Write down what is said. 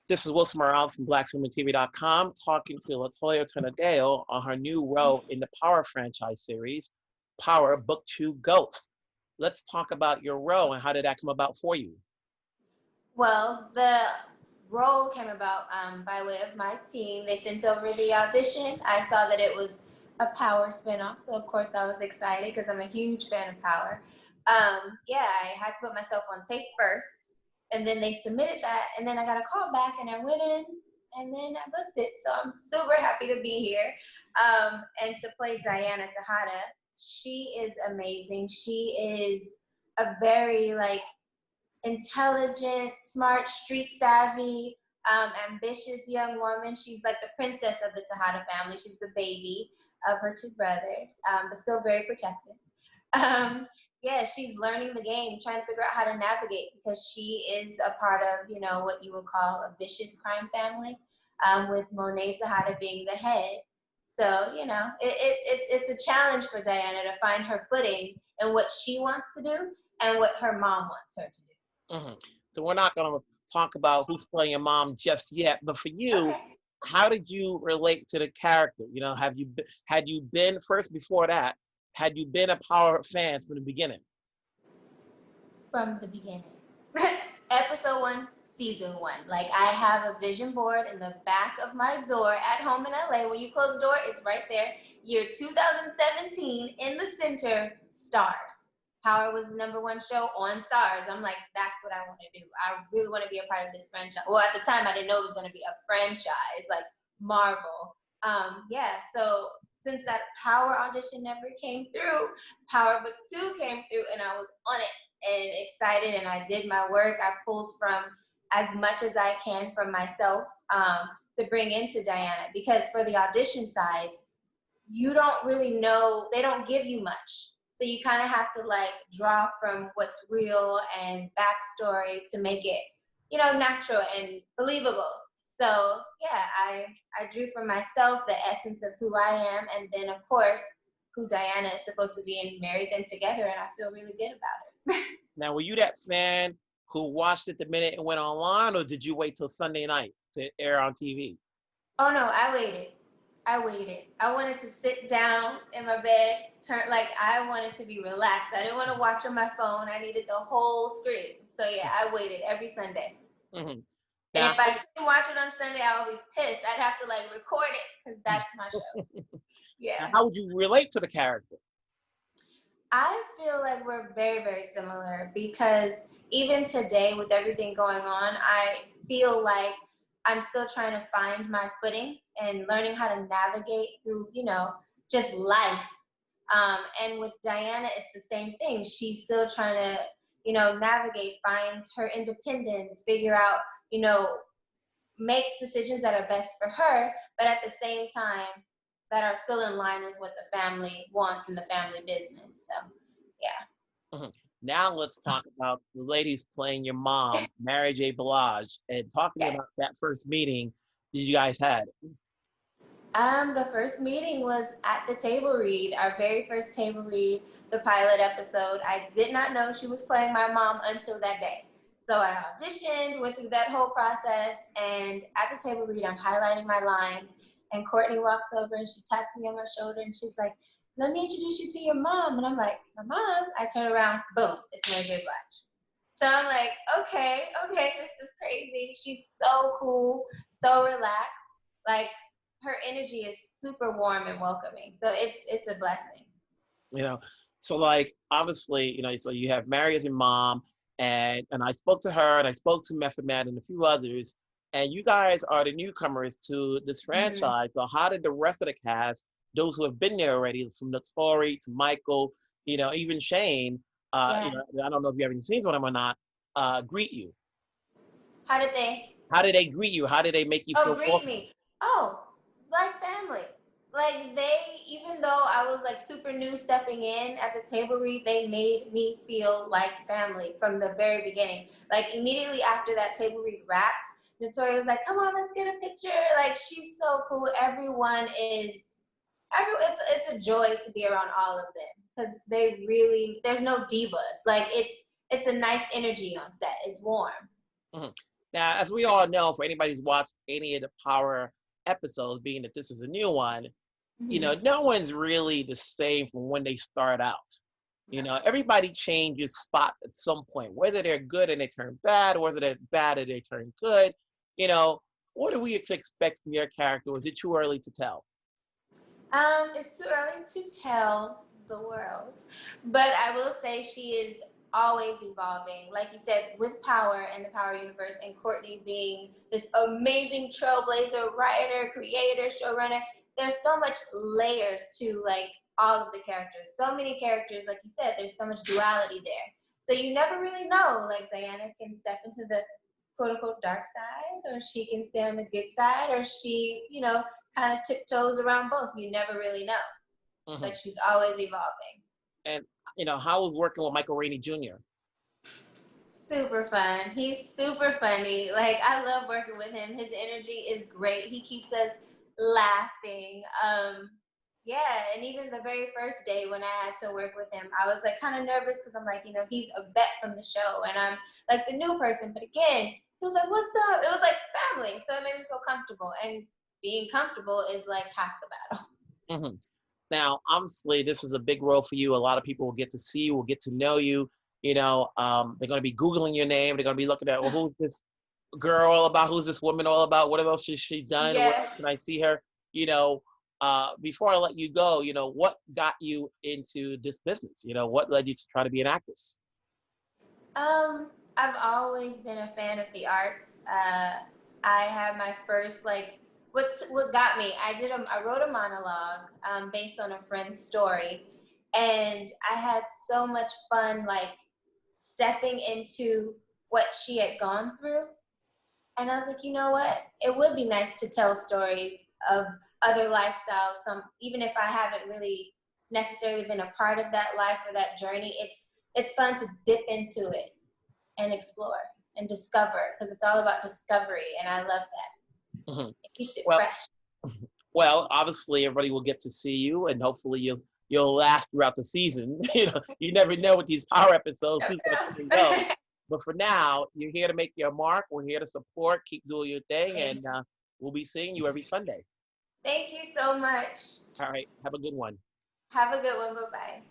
This is Wilson Morales from BlackFilmTV.com talking to LaToya Tonodeo on her new role in the Power franchise series, Power Book 2 Ghosts. Let's talk about your role and how did that come about for you? Well, the role came about by way of my team. They sent over the audition. I saw that it was a Power spinoff, so of course I was excited because I'm a huge fan of Power. Yeah, I had to put myself on tape first, and then they submitted that, and then I got a call back, and I went in, and then I booked it. So I'm super happy to be here and to play Diana Tejada. She is amazing. She is a very intelligent, smart, street savvy, ambitious young woman. She's like the princess of the Tejada family. She's the baby of her two brothers, but still very protected. Yeah, she's learning the game, trying to figure out how to navigate because she is a part of, what you would call a vicious crime family, with Monet Tejada being the head. So, it's a challenge for Diana to find her footing in what she wants to do and what her mom wants her to do. So we're not going to talk about who's playing your mom just yet, but for you, Okay. how did you relate to the character? Had you been first before that? Had you been a Power fan from the beginning? From the beginning. Episode 1, season 1. Like, I have a vision board in the back of my door at home in LA. When you close the door, it's right there. Year 2017, in the center, stars. Power was the #1 show on Stars. I'm like, that's what I want to do. I really want to be a part of this franchise. Well, at the time, I didn't know it was going to be a franchise, like Marvel. Yeah, so since that Power audition never came through, Power Book 2 came through, and I was on it and excited, and I did my work. I pulled from as much as I can from myself to bring into Diana, because for the audition sides, you don't really know, they don't give you much. So you kind of have to draw from what's real and backstory to make it, natural and believable. So yeah, I drew from myself the essence of who I am, and then of course who Diana is supposed to be, and married them together, and I feel really good about it. Now, were you that fan who watched it the minute it went online, or did you wait till Sunday night to air on TV? Oh no, I waited. I wanted to sit down in my bed, I wanted to be relaxed. I didn't want to watch on my phone. I needed the whole screen. So yeah, I waited every Sunday. Mm-hmm. And Now, if I couldn't watch it on Sunday, I would be pissed. I'd have to record it because that's my show. now, Yeah. how would you relate to the character? I feel like we're very, very similar because even today with everything going on, I feel like I'm still trying to find my footing and learning how to navigate through, just life. And with Diana, it's the same thing. She's still trying to, navigate, find her independence, figure out, make decisions that are best for her, but at the same time, that are still in line with what the family wants in the family business. So, yeah. Mhm. Now let's talk about the ladies playing your mom, Mary J. Blige, and talk to me Okay. about that first meeting that you guys had. The first meeting was at the table read, our very first table read, the pilot episode. I did not know she was playing my mom until that day. So I auditioned, went through that whole process, and at the table read, I'm highlighting my lines, and Courtney walks over and she taps me on my shoulder and she's like, "Let me introduce you to your mom." And I'm like, "My mom?" I turn around, boom, it's Mary J. Blige. So I'm like, okay, this is crazy. She's so cool, so relaxed. Like, her energy is super warm and welcoming. So it's a blessing. You know, so obviously, so you have Mary as your mom, and I spoke to her, and I spoke to Method Man and a few others, and you guys are the newcomers to this Mm-hmm. franchise. So how did the rest of the cast, those who have been there already, from Notori to Michael, even Shane, Yeah. I don't know if you haven't seen one of them or not, greet you? How did they? How did they greet you? How did they make you Oh, feel greet welcome? me. Oh, like family. Like, they, even though I was super new stepping in at the table read, they made me feel like family from the very beginning. Like, immediately after that table read wrapped, Notoria was like, "Come on, let's get a picture." Like, she's so cool. It's a joy to be around all of them because there's no divas. Like, it's a nice energy on set. It's warm. Mhm. Now, as we all know, for anybody who's watched any of the Power episodes, being that this is a new one, Hmm. no one's really the same from when they start out. Everybody changes spots at some point, whether they're good and they turn bad, or whether they're bad and they turn good. You know, what are we to expect from your character? Or is it too early to tell? It's too early to tell the world, but I will say she is always evolving. Like you said, with Power and the Power Universe, and Courtney being this amazing trailblazer, writer, creator, showrunner. There's so much layers to like all of the characters. So many characters, like you said, there's so much duality there. So you never really know. Like Diana can step into the quote unquote dark side, or she can stay on the good side, or she, kind of tiptoes around both. You never really know, Hmm. but she's always evolving. And how was working with Michael Rainey Jr.? Super fun. He's super funny. Like I love working with him. His energy is great. He keeps us laughing. Yeah, and even the very first day when I had to work with him, I was like kind of nervous because I'm like, he's a vet from the show and I'm like the new person. But again, he was like, "What's up?" It was like family, so it made me feel comfortable. And being comfortable is like half the battle. Hmm. Now, obviously, this is a big role for you. A lot of people will get to see you, will get to know you. They're going to be Googling your name. They're going to be looking at, well, who's this girl all about? Who's this woman all about? What else has she done? Where Yeah. can I see her? Before I let you go, what got you into this business? What led you to try to be an actress? I've always been a fan of the arts. I had my first like what got me. I wrote a monologue based on a friend's story, and I had so much fun like stepping into what she had gone through. And I was like, you know what? It would be nice to tell stories of other lifestyles. Some even if I haven't really necessarily been a part of that life or that journey, it's fun to dip into it and explore and discover because it's all about discovery and I love that. Hmm. It keeps it Well, fresh. well, obviously, everybody will get to see you, and hopefully, you'll last throughout the season. You never know with these Power episodes who's going to come and go. But for now, you're here to make your mark. We're here to support. Keep doing your thing, Thank and we'll be seeing you every Sunday. you so much. All right. Have a good one. Have a good one. Bye bye.